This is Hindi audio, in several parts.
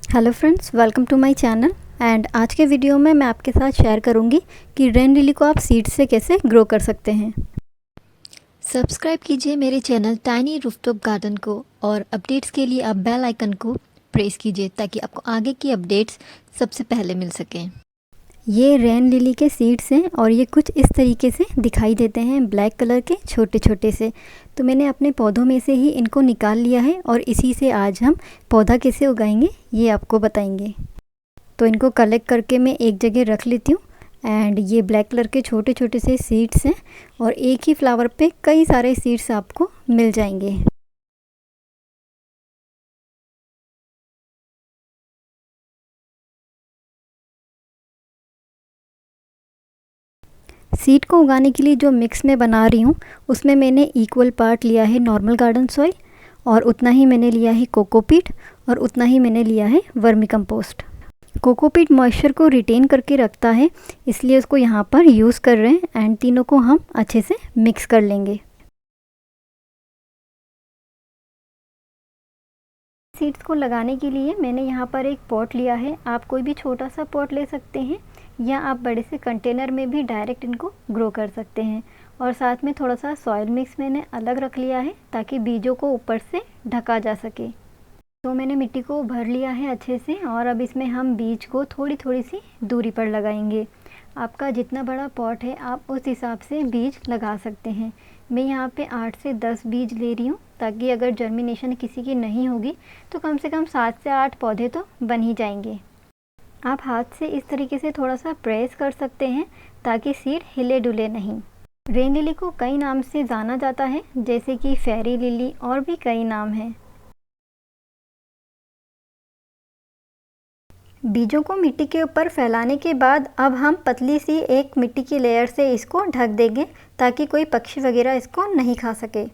Hello friends, welcome to my channel. And आज के वीडियो में मैं आपके साथ शेयर करूंगी कि रेन लिली को आप सीड से कैसे ग्रो कर सकते हैं। सब्सक्राइब कीजिए मेरे चैनल टाइनी रूफटॉप गार्डन को और अपडेट्स के लिए आप बेल आइकन को प्रेस कीजिए ताकि आपको आगे की अपडेट्स सबसे पहले मिल सकें। ये रेन लिली के सीड्स हैं और ये कुछ इस तरीके से दिखाई देते हैं, ब्लैक कलर के छोटे छोटे से। तो मैंने अपने पौधों में से ही इनको निकाल लिया है और इसी से आज हम पौधा कैसे उगाएंगे ये आपको बताएंगे। तो इनको कलेक्ट करके मैं एक जगह रख लेती हूँ। एंड ये ब्लैक कलर के छोटे छोटे से सीड्स हैं और एक ही फ्लावर पे कई सारे सीड्स आपको मिल जाएंगे। सीड को उगाने के लिए जो मिक्स मैं बना रही हूँ उसमें मैंने इक्वल पार्ट लिया है नॉर्मल गार्डन सॉइल, और उतना ही मैंने लिया है कोकोपीट, और उतना ही मैंने लिया है वर्मी कंपोस्ट। कोकोपीट मॉइस्चर को रिटेन करके रखता है, इसलिए उसको यहाँ पर यूज़ कर रहे हैं। एंड तीनों को हम अच्छे से मिक्स कर लेंगे। सीड्स को लगाने के लिए मैंने यहाँ पर एक पॉट लिया है। आप कोई भी छोटा सा पॉट ले सकते हैं या आप बड़े से कंटेनर में भी डायरेक्ट इनको ग्रो कर सकते हैं। और साथ में थोड़ा सा सॉइल मिक्स मैंने अलग रख लिया है ताकि बीजों को ऊपर से ढका जा सके। तो मैंने मिट्टी को भर लिया है अच्छे से और अब इसमें हम बीज को थोड़ी थोड़ी सी दूरी पर लगाएंगे। आपका जितना बड़ा पॉट है आप उस हिसाब से बीज लगा सकते हैं। मैं यहाँ पे 8 से 10 बीज ले रही हूँ ताकि अगर जर्मिनेशन किसी की नहीं होगी तो कम से कम 7 से 8 पौधे तो बन ही जाएंगे। आप हाथ से इस तरीके से थोड़ा सा प्रेस कर सकते हैं ताकि सीड हिले डुले नहीं। रेन लिली को कई नाम से जाना जाता है, जैसे कि फेरी लिली और भी कई नाम हैं। बीजों को मिट्टी के ऊपर फैलाने के बाद अब हम पतली सी एक मिट्टी की लेयर से इसको ढक देंगे ताकि कोई पक्षी वगैरह इसको नहीं खा सके।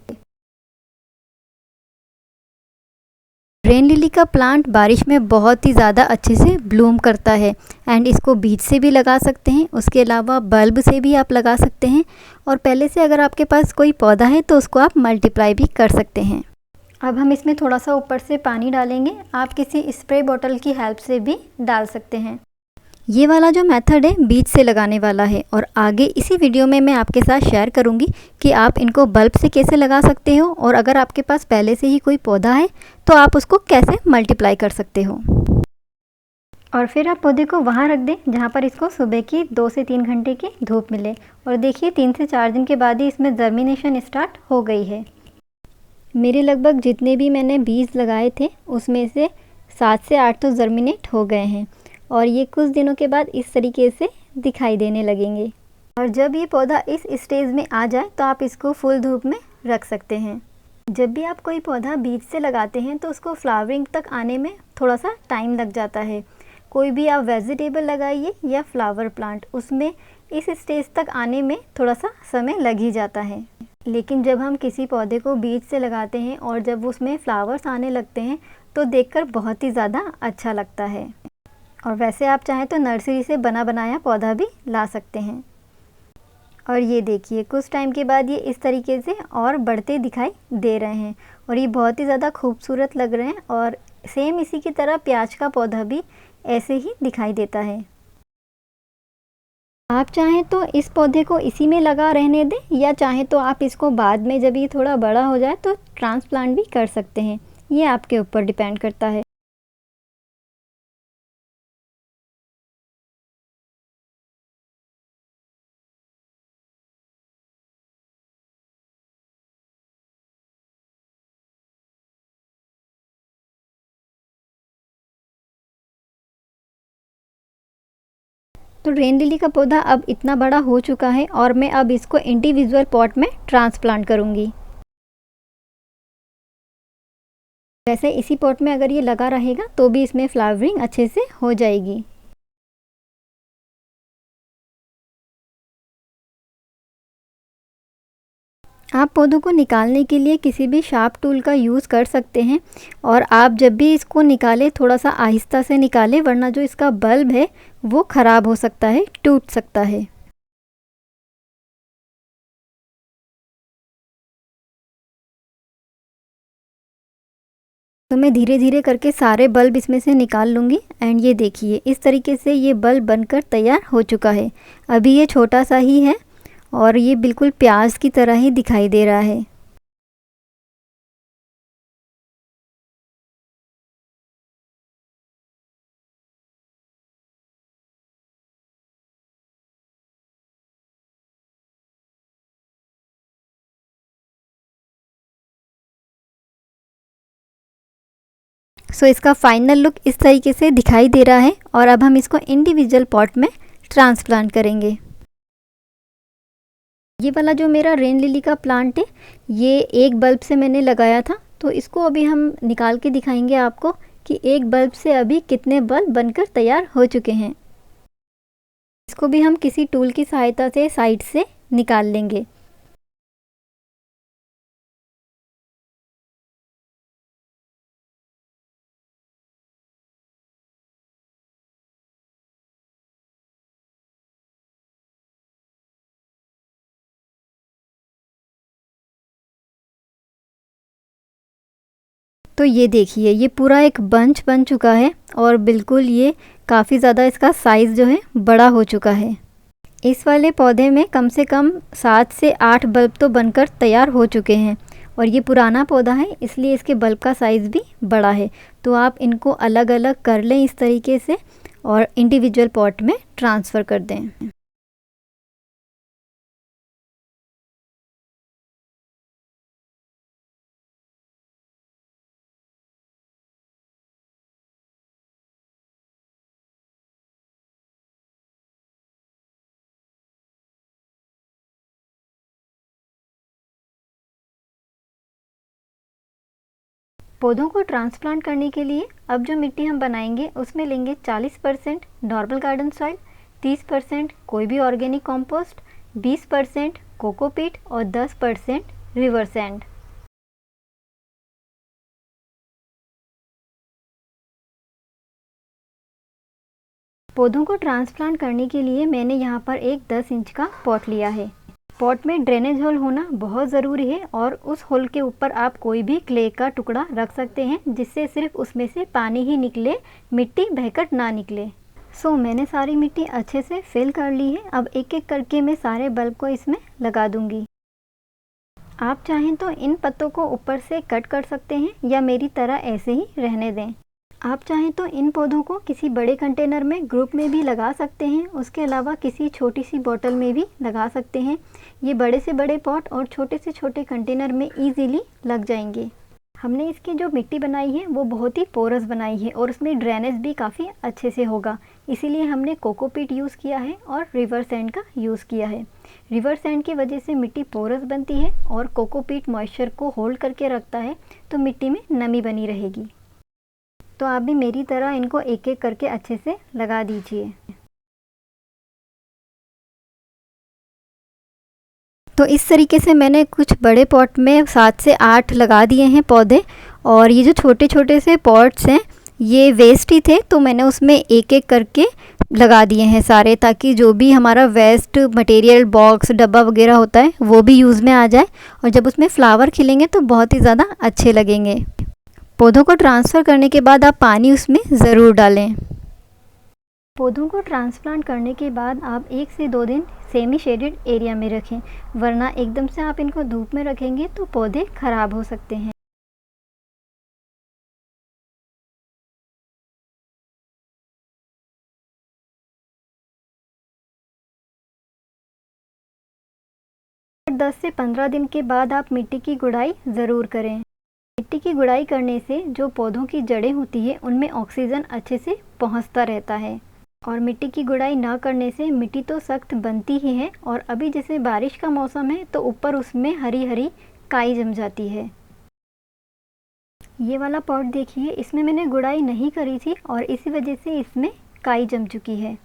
रेन लिली का प्लांट बारिश में बहुत ही ज़्यादा अच्छे से ब्लूम करता है। एंड इसको बीज से भी लगा सकते हैं, उसके अलावा बल्ब से भी आप लगा सकते हैं, और पहले से अगर आपके पास कोई पौधा है तो उसको आप मल्टीप्लाई भी कर सकते हैं। अब हम इसमें थोड़ा सा ऊपर से पानी डालेंगे। आप किसी स्प्रे बॉटल की हेल्प से भी डाल सकते हैं। ये वाला जो मेथड है बीज से लगाने वाला है, और आगे इसी वीडियो में मैं आपके साथ शेयर करूंगी कि आप इनको बल्ब से कैसे लगा सकते हो, और अगर आपके पास पहले से ही कोई पौधा है तो आप उसको कैसे मल्टीप्लाई कर सकते हो। और फिर आप पौधे को वहाँ रख दें जहाँ पर इसको सुबह की 2 से 3 घंटे की धूप मिले, और देखिए 3 से 4 दिन के बाद ही इसमें जर्मिनेशन स्टार्ट हो गई है। मेरे लगभग जितने भी मैंने बीज लगाए थे उसमें से 7 से 8 तो जर्मिनेट हो गए हैं, और ये कुछ दिनों के बाद इस तरीके से दिखाई देने लगेंगे। और जब ये पौधा इस स्टेज में आ जाए तो आप इसको फुल धूप में रख सकते हैं। जब भी आप कोई पौधा बीज से लगाते हैं तो उसको फ्लावरिंग तक आने में थोड़ा सा टाइम लग जाता है। कोई भी आप वेजिटेबल लगाइए या फ्लावर प्लांट, उसमें इस स्टेज तक आने में थोड़ा सा समय लग ही जाता है। लेकिन जब हम किसी पौधे को बीज से लगाते हैं और जब उसमें फ्लावर्स आने लगते हैं तो देखकर बहुत ही ज़्यादा अच्छा लगता है। और वैसे आप चाहें तो नर्सरी से बना बनाया पौधा भी ला सकते हैं। और ये देखिए कुछ टाइम के बाद ये इस तरीके से और बढ़ते दिखाई दे रहे हैं, और ये बहुत ही ज़्यादा खूबसूरत लग रहे हैं। और सेम इसी की तरह प्याज का पौधा भी ऐसे ही दिखाई देता है। आप चाहें तो इस पौधे को इसी में लगा रहने दें, या चाहें तो आप इसको बाद में जब ये थोड़ा बड़ा हो जाए तो ट्रांसप्लांट भी कर सकते हैं। ये आपके ऊपर डिपेंड करता है। तो रेन लिली का पौधा अब इतना बड़ा हो चुका है और मैं अब इसको इंडिविजुअल पॉट में ट्रांसप्लांट करूँगी। वैसे इसी पॉट में अगर ये लगा रहेगा तो भी इसमें फ्लावरिंग अच्छे से हो जाएगी। आप पौधों को निकालने के लिए किसी भी शार्प टूल का यूज़ कर सकते हैं, और आप जब भी इसको निकालें थोड़ा सा आहिस्ता से निकालें, वरना जो इसका बल्ब है वो ख़राब हो सकता है, टूट सकता है। तो मैं धीरे धीरे करके सारे बल्ब इसमें से निकाल लूँगी। एंड ये देखिए इस तरीके से ये बल्ब बनकर तैयार हो चुका है। अभी ये छोटा सा ही है और ये बिल्कुल प्याज की तरह ही दिखाई दे रहा है। सो इसका फाइनल लुक इस तरीके से दिखाई दे रहा है और अब हम इसको इंडिविजुअल पॉट में ट्रांसप्लांट करेंगे। ये वाला जो मेरा रेन लिली का प्लांट है ये एक बल्ब से मैंने लगाया था, तो इसको अभी हम निकाल के दिखाएंगे आपको कि एक बल्ब से अभी कितने बल्ब बनकर तैयार हो चुके हैं। इसको भी हम किसी टूल की सहायता से साइड से निकाल लेंगे। तो ये देखिए ये पूरा एक बंच बन चुका है और बिल्कुल ये काफ़ी ज़्यादा इसका साइज़ जो है बड़ा हो चुका है। इस वाले पौधे में कम से कम 7 से 8 बल्ब तो बनकर तैयार हो चुके हैं और ये पुराना पौधा है इसलिए इसके बल्ब का साइज़ भी बड़ा है। तो आप इनको अलग अलग कर लें इस तरीके से और इंडिविजुअल पॉट में ट्रांसफ़र कर दें। पौधों को ट्रांसप्लांट करने के लिए अब जो मिट्टी हम बनाएंगे उसमें लेंगे 40% नॉर्मल गार्डन सॉइल, 30% कोई भी ऑर्गेनिक कंपोस्ट, 20% कोकोपीट और 10% रिवर सैंड। पौधों को ट्रांसप्लांट करने के लिए मैंने यहाँ पर एक 10 इंच का पॉट लिया है। पॉट में ड्रेनेज होल होना बहुत ज़रूरी है और उस होल के ऊपर आप कोई भी क्ले का टुकड़ा रख सकते हैं जिससे सिर्फ उसमें से पानी ही निकले, मिट्टी बहकर ना निकले। सो मैंने सारी मिट्टी अच्छे से फिल कर ली है। अब एक एक करके मैं सारे बल्ब को इसमें लगा दूंगी। आप चाहें तो इन पत्तों को ऊपर से कट कर सकते हैं या मेरी तरह ऐसे ही रहने दें। आप चाहें तो इन पौधों को किसी बड़े कंटेनर में ग्रुप में भी लगा सकते हैं, उसके अलावा किसी छोटी सी बोतल में भी लगा सकते हैं। ये बड़े से बड़े पॉट और छोटे से छोटे कंटेनर में इजीली लग जाएंगे। हमने इसकी जो मिट्टी बनाई है वो बहुत ही पोरस बनाई है और उसमें ड्रेनेज भी काफ़ी अच्छे से होगा, इसीलिए हमने कोकोपीट यूज़ किया है और रिवर सैंड का यूज़ किया है। रिवर सैंड की वजह से मिट्टी पोरस बनती है और कोकोपीट मॉइस्चर को होल्ड करके रखता है, तो मिट्टी में नमी बनी रहेगी। तो आप भी मेरी तरह इनको एक एक करके अच्छे से लगा दीजिए। तो इस तरीके से मैंने कुछ बड़े पॉट में 7 से 8 लगा दिए हैं पौधे और ये जो छोटे छोटे से पॉट्स हैं ये वेस्ट ही थे, तो मैंने उसमें एक एक करके लगा दिए हैं सारे, ताकि जो भी हमारा वेस्ट मटेरियल बॉक्स डब्बा वगैरह होता है वो भी यूज़ में आ जाए और जब उसमें फ्लावर खिलेंगे तो बहुत ही ज़्यादा अच्छे लगेंगे। पौधों को ट्रांसफ़र करने के बाद आप पानी उसमें ज़रूर डालें। पौधों को ट्रांसप्लांट करने के बाद आप 1 से 2 दिन सेमी शेडेड एरिया में रखें, वरना एकदम से आप इनको धूप में रखेंगे तो पौधे ख़राब हो सकते हैं। और 10 से 15 दिन के बाद आप मिट्टी की गुड़ाई ज़रूर करें। मिट्टी की गुड़ाई करने से जो पौधों की जड़ें होती है उनमें ऑक्सीजन अच्छे से पहुंचता रहता है और मिट्टी की गुड़ाई ना करने से मिट्टी तो सख्त बनती ही है और अभी जैसे बारिश का मौसम है तो ऊपर उसमें हरी हरी काई जम जाती है। ये वाला पॉट देखिए, इसमें मैंने गुड़ाई नहीं करी थी और इसी वजह से इसमें काई जम चुकी है।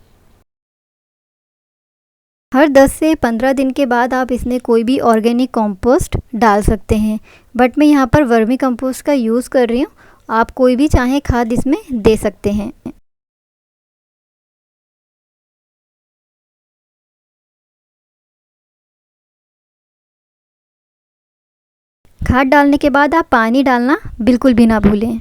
हर 10 से 15 दिन के बाद आप इसमें कोई भी ऑर्गेनिक कंपोस्ट डाल सकते हैं, बट मैं यहाँ पर वर्मी कंपोस्ट का यूज़ कर रही हूँ। आप कोई भी चाहे खाद इसमें दे सकते हैं। खाद डालने के बाद आप पानी डालना बिल्कुल भी ना भूलें।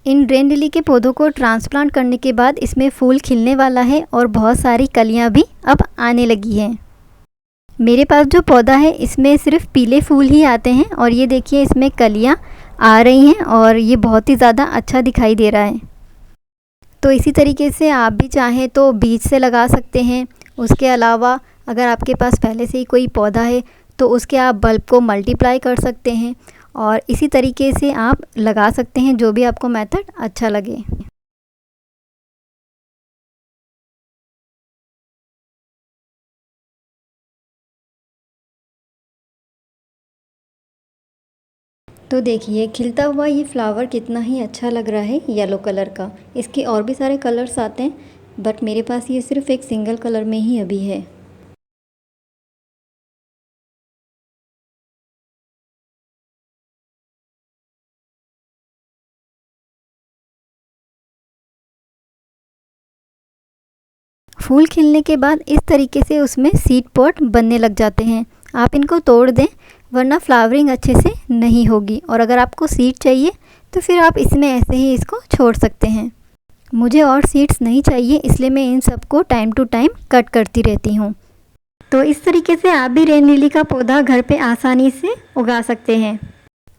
इन रेन लिली के पौधों को ट्रांसप्लांट करने के बाद इसमें फूल खिलने वाला है और बहुत सारी कलियां भी अब आने लगी हैं। मेरे पास जो पौधा है इसमें सिर्फ पीले फूल ही आते हैं और ये देखिए इसमें कलियां आ रही हैं और ये बहुत ही ज़्यादा अच्छा दिखाई दे रहा है। तो इसी तरीके से आप भी चाहें तो बीज से लगा सकते हैं। उसके अलावा अगर आपके पास पहले से ही कोई पौधा है तो उसके आप बल्ब को मल्टीप्लाई कर सकते हैं और इसी तरीके से आप लगा सकते हैं, जो भी आपको मेथड अच्छा लगे। तो देखिए खिलता हुआ ये फ्लावर कितना ही अच्छा लग रहा है येलो कलर का। इसके और भी सारे कलर्स आते हैं बट मेरे पास ये सिर्फ एक सिंगल कलर में ही अभी है। फूल खिलने के बाद इस तरीके से उसमें सीड पॉट बनने लग जाते हैं। आप इनको तोड़ दें वरना फ्लावरिंग अच्छे से नहीं होगी, और अगर आपको सीड चाहिए तो फिर आप इसमें ऐसे ही इसको छोड़ सकते हैं। मुझे और सीड्स नहीं चाहिए इसलिए मैं इन सबको टाइम टू टाइम कट करती रहती हूँ। तो इस तरीके से आप भी रेन लिली का पौधा घर पे आसानी से उगा सकते हैं।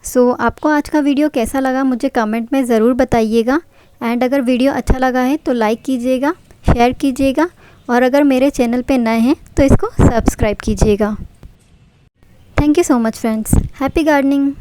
सो आपको आज का वीडियो कैसा लगा मुझे कमेंट में ज़रूर बताइएगा। एंड अगर वीडियो अच्छा लगा है तो लाइक कीजिएगा, शेयर कीजिएगा, और अगर मेरे चैनल पे नए हैं तो इसको सब्सक्राइब कीजिएगा। Thank you so much friends. Happy gardening.